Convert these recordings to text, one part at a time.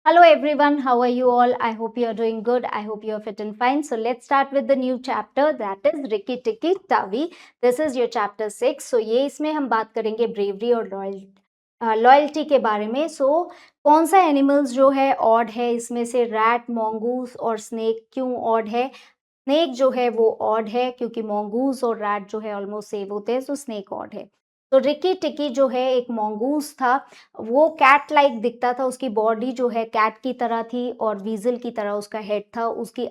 Hello everyone, how are you all? I hope you are doing good. I hope you are fit and fine. So let's start with the new chapter that is Rikki Tikki Tavi. This is your chapter 6. So ये इसमें हम बात करेंगे bravery और loyalty के बारे में. सो कौन सा एनिमल्स जो है ऑड है इसमें से रैट, मॉन्गूस और स्नेक क्यों ऑड है? स्नेक जो है वो ऑड है क्योंकि मॉन्गूस और रैट जो है ऑलमोस्ट सेम होते हैं, सो स्नेक ऑड है. तो रिकी टिकी जो है एक मॉन्गूस था. वो कैट लाइक दिखता था, उसकी बॉडी जो है कैट की तरह थी और वीजल की तरह उसका हेड था. उसके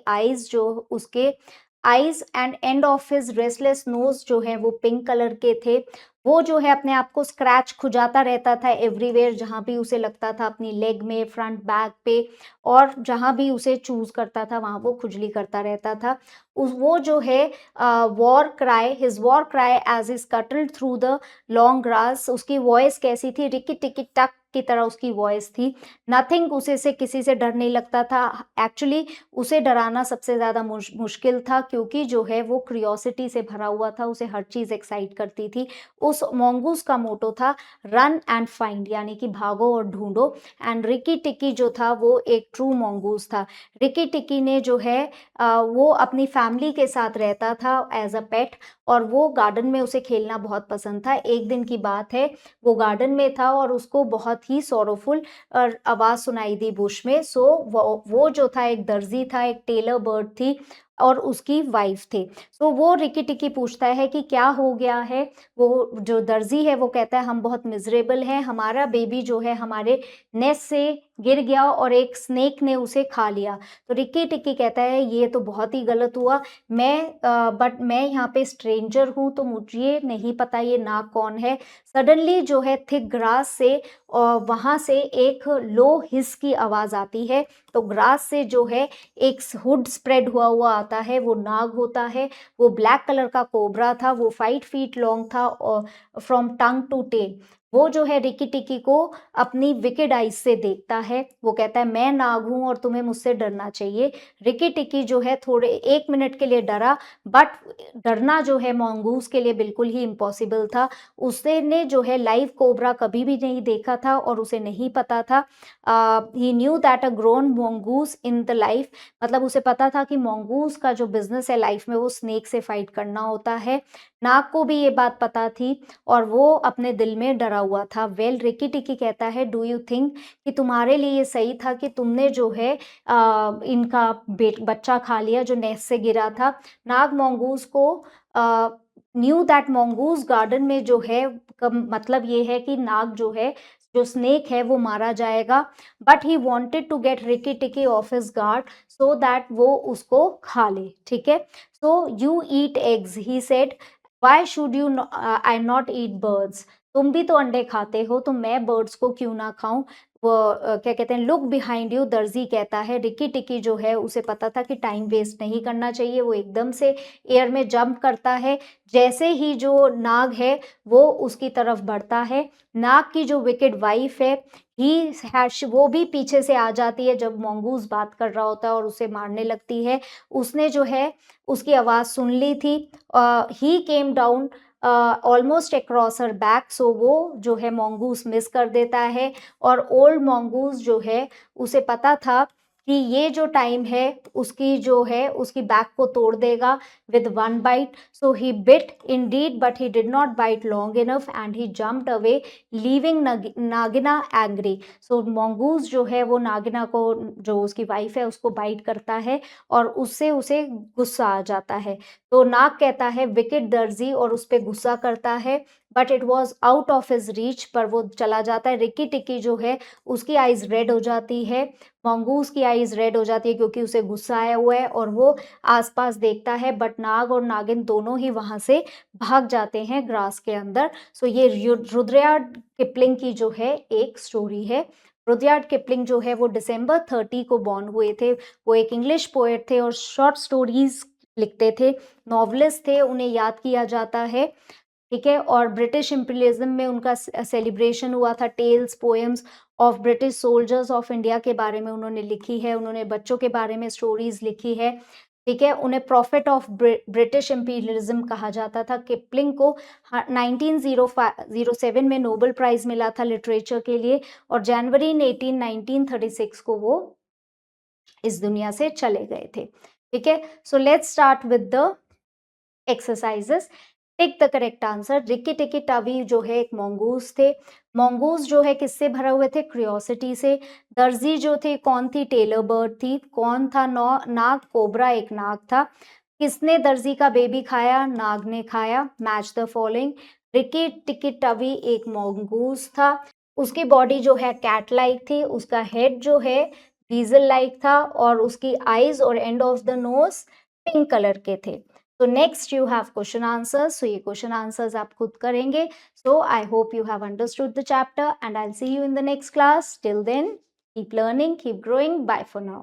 eyes and and of his restless nose जो है वो पिंक कलर के थे. वो जो है अपने आप को स्क्रैच खुजाता रहता था एवरीवेयर, जहां भी उसे लगता था, अपनी लेग में, फ्रंट बैक पे, और जहां भी उसे चूज करता था वहां वो खुजली करता रहता था. उस वो जो है war cry as is scuttled through the long grass, उसकी वॉइस कैसी थी? रिकी टिकी टक की तरह उसकी वॉइस थी. नथिंग, उसे से किसी से डर नहीं लगता था. एक्चुअली उसे डराना सबसे ज्यादा मुश्किल था क्योंकि जो है वो क्यूरियोसिटी से भरा हुआ था, उसे हर चीज एक्साइट करती थी. उस मॉन्गूस का मोटो था रन एंड फाइंड, यानी कि भागो और ढूंढो. एंड रिकी टिकी जो था वो एक ट्रू मॉन्गूस था. रिकी टिकी ने जो है वो अपनी फैमिली के साथ रहता था एज अ पेट, और वो गार्डन में उसे खेलना बहुत पसंद था. एक दिन की बात है, वो गार्डन में था और उसको बहुत ही सोरोफुल आवाज सुनाई दी बुश में. सो वो जो था एक दर्जी था, एक टेलर बर्ड थी और उसकी वाइफ थे. सो वो रिकी टिकी पूछता है कि क्या हो गया है. वो जो दर्जी है वो कहता है हम बहुत मिजरेबल हैं, हमारा बेबी जो है हमारे नेस्ट से गिर गया और एक स्नेक ने उसे खा लिया. तो रिकी टिक्की कहता है ये तो बहुत ही गलत हुआ. बट मैं यहाँ पे स्ट्रेंजर हूँ तो मुझे नहीं पता ये नाग कौन है. सडनली जो है थिक ग्रास से वहां से एक लो हिस की आवाज आती है. तो ग्रास से जो है एक हुड स्प्रेड हुआ हुआ आता है, वो नाग होता है. वो ब्लैक कलर का कोबरा था, वो 5 फीट लॉन्ग था फ्रॉम टंग टू टेल. वो जो है रिकी टिकी को अपनी विकेड आइज से देखता है. वो कहता है मैं नाग हूं और तुम्हें मुझसे डरना चाहिए. रिकी टिकी जो है थोड़े 1 मिनट के लिए डरा, बट डरना जो है मॉन्गूस के लिए बिल्कुल ही इम्पॉसिबल था. उसने जो है लाइव कोबरा कभी भी नहीं देखा था और उसे नहीं पता था. He knew that a grown mongoose in the life, मतलब उसे पता था कि मॉन्गूस का जो बिजनेस है लाइफ में वो स्नेक से फाइट करना होता है. नाग को भी ये बात पता थी और वो अपने दिल में डरा हुआ था. वेल, रिकी टिकी कहता है डू यू थिंक कि तुम्हारे लिए ये सही था कि तुमने जो है इनका बच्चा खा लिया जो नेस्ट से गिरा था? नाग मंगूस को न्यू दैट मंगूस गार्डन में जो है मतलब ये है कि नाग जो है, जो स्नेक है वो मारा जाएगा. But he wanted to get Rikki Tikki off his guard so that वो उसको खा ले. ठीक है. So you eat eggs, he said, why should you I not eat birds? तुम भी तो अंडे खाते हो, तो मैं बर्ड्स को क्यों ना खाऊं? वो क्या कहते हैं, लुक बिहाइंड यू, दर्जी कहता है. रिकी टिकी जो है उसे पता था कि टाइम वेस्ट नहीं करना चाहिए. वो एकदम से एयर में जंप करता है. जैसे ही जो नाग है वो उसकी तरफ बढ़ता है, नाग की जो विकेड वाइफ है वो भी पीछे से आ जाती है जब मंगूस बात कर रहा होता है और उसे मारने लगती है. उसने जो है उसकी आवाज सुन ली थी. He came down almost across her back. So वो जो है मंगूस मिस कर देता है. और ओल्ड मंगूस जो है उसे पता था कि ये जो टाइम है उसकी जो है उसकी बैक को तोड़ देगा with one bite. So he bit indeed, but he did not bite long enough and he jumped away, leaving Nagina angry. So mongoose जो है वो नागिना को, जो उसकी वाइफ है, उसको बाइट करता है और उससे उसे गुस्सा आ जाता है. तो नाग कहता है विकेट दर्जी और उस पर गुस्सा करता है. But it was out of his reach, पर वो चला जाता है. रिकी टिकी जो है उसकी आईज रेड हो जाती है, मंगूस की आईज रेड हो जाती है क्योंकि उसे गुस्सा आया हुआ है, और वो आसपास देखता है. बट नाग और नागिन दोनों ही वहां से भाग जाते हैं ग्रास के अंदर. सो ये रुद्रयार्ड किपलिंग की जो है एक स्टोरी है. रुद्रयार्ड किपलिंग जो है वो December 30 को बॉर्न हुए थे. वो एक इंग्लिश पोएट थे और शॉर्ट स्टोरीज लिखते थे, नॉवलिस्ट थे, उन्हें याद किया जाता है. ठीक है. और ब्रिटिश इम्पीरियलिज्म में उनका सेलिब्रेशन हुआ था. Tales, poems of British soldiers of India के बारे में उन्होंने लिखी है. उन्होंने बच्चों के बारे में स्टोरीज लिखी है. ठीक है, उन्हें प्रॉफिट ऑफ ब्रिटिश इम्पीरियलिज्म कहा जाता था। किपलिंग को 1907 में नोबेल प्राइज मिला था लिटरेचर के लिए, और जनवरी 1936 को वो इस दुनिया से चले गए थे। ठीक है, so let's start with the exercises. Tick the correct answer. Ricky टिकी टावी जो है एक मोंगूज थे। मोंगूज जो है किससे भरा हुए थे? क्रियोसिटी से। दर्जी जो थे कौन थी? टेलर बर्ड थी। कौन था? नाग? कोबरा एक नाग था। किसने दर्जी का बेबी खाया? नाग ने खाया। Match the following. रिकी टिकी टवी एक मोंगूज था। उसकी बॉडी जो है कैट लाइक थी। उसका हेड जो है वीजल लाइक था, और उसकी आईज और end of the nose pink colour के थे। तो next you have question answers. So ये क्वेश्चन आंसर्स आप खुद करेंगे। So I hope you have understood the chapter, and I will see you in the next class. Till then, keep learning, keep growing. Bye for now.